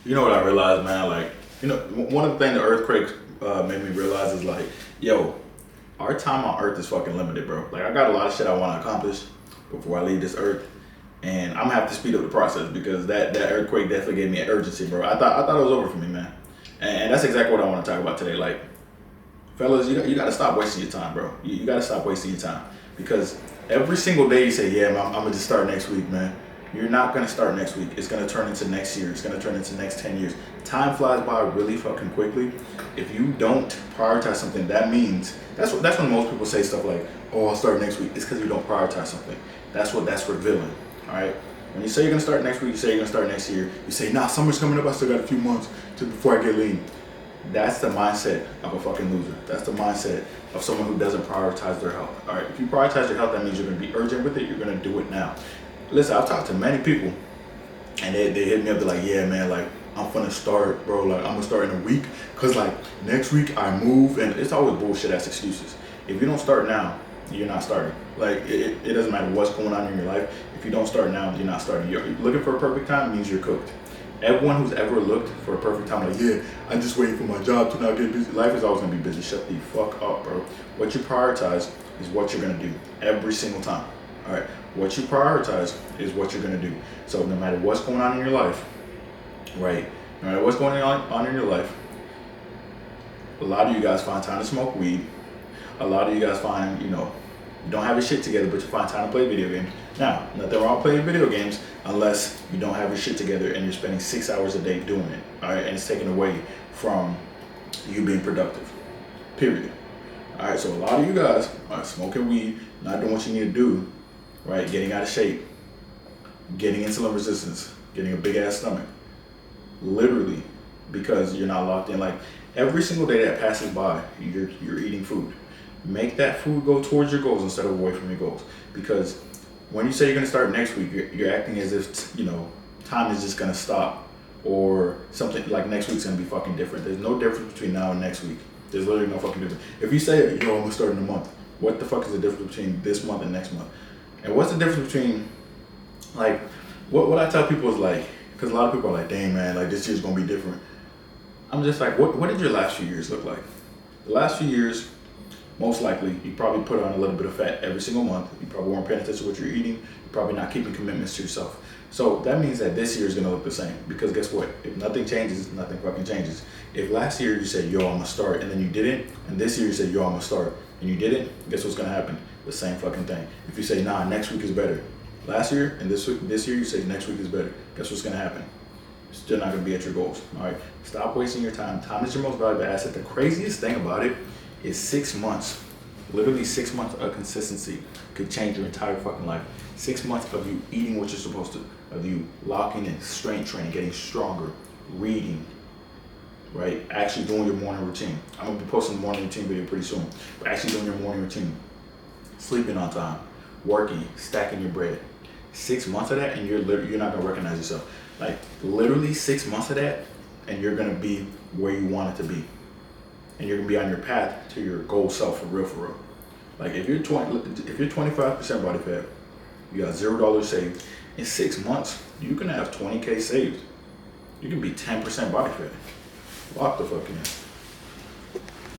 You know what I realized, man? Like, one of the things the earthquake made me realize is like, yo, our time on Earth is fucking limited, bro. Like, I got a lot of shit I want to accomplish before I leave this Earth, and I'm gonna have to speed up the process because that earthquake definitely gave me an urgency, bro. I thought it was over for me, man. And that's exactly what I want to talk about today. Like, fellas, you got to stop wasting your time, bro. You got to stop wasting your time because every single day you say, yeah, man, I'm gonna just start next week, man. You're not gonna start next week. It's gonna turn into next year. It's gonna turn into next 10 years. Time flies by really fucking quickly. If you don't prioritize something, that means that's when most people say stuff like, "Oh, I'll start next week." It's because you don't prioritize something. That's revealing. All right. When you say you're gonna start next week, you say you're gonna start next year. You say, "Nah, summer's coming up. I still got a few months before I get lean." That's the mindset of a fucking loser. That's the mindset of someone who doesn't prioritize their health. All right. If you prioritize your health, that means you're gonna be urgent with it. You're gonna do it now. Listen, I've talked to many people and they hit me up, they're like, yeah, man, like, I'm finna start, bro, like, I'm gonna start in a week, cause like, next week I move, and it's always bullshit ass excuses. If you don't start now, you're not starting. Like, it doesn't matter what's going on in your life, if you don't start now, you're not starting. You're looking for a perfect time means you're cooked. Everyone who's ever looked for a perfect time, like, yeah, I'm just waiting for my job to not get busy. Life is always gonna be busy. Shut the fuck up, bro. What you prioritize is what you're gonna do every single time. All right, what you prioritize is what you're gonna do. So no matter what's going on in your life, right? No matter what's going on in your life, a lot of you guys find time to smoke weed. A lot of you guys find, you don't have your shit together, but you find time to play video games. Now, nothing wrong playing video games unless you don't have your shit together and you're spending 6 hours a day doing it. All right, and it's taken away from you being productive. Period. All right, so a lot of you guys are smoking weed, not doing what you need to do. Right, getting out of shape, getting insulin resistance, getting a big ass stomach, literally because you're not locked in. Like, every single day that passes by, you're eating food. Make that food go towards your goals instead of away from your goals. Because when you say you're gonna start next week, you're acting as if time is just gonna stop, or something like next week's gonna be fucking different. There's no difference between now and next week. There's literally no fucking difference. If you say, I'm gonna start in a month, what the fuck is the difference between this month and next month? And what's the difference between, like, what I tell people is like, because a lot of people are like, dang, man, like, this year's gonna be different. I'm just like, what did your last few years look like? The last few years, most likely, you probably put on a little bit of fat every single month. You probably weren't paying attention to what you're eating. You're probably not keeping commitments to yourself. So that means that this year is gonna look the same, because guess what? If nothing changes, nothing fucking changes. If last year you said, yo, I'm gonna start, and then you didn't, and this year you said, yo, I'm gonna start, and you didn't, guess what's gonna happen? The same fucking thing. If you say, nah, next week is better. Last year and this year you say next week is better. Guess what's gonna happen? You're still not gonna be at your goals. All right. Stop wasting your time. Time is your most valuable asset. The craziest thing about it is 6 months. Literally 6 months of consistency could change your entire fucking life. 6 months of you eating what you're supposed to, of you locking in, strength training, getting stronger, reading, right? Actually doing your morning routine. I'm gonna be posting a morning routine video pretty soon. But actually doing your morning routine. Sleeping on time, working, stacking your bread. 6 months of that, and you're not gonna recognize yourself. Like, literally 6 months of that, and you're gonna be where you want it to be, and you're gonna be on your path to your goal self for real. Like, if you're 25% body fat, you got $0 saved. In 6 months, you can have 20K saved. You can be 10% body fat. Lock the fuck in.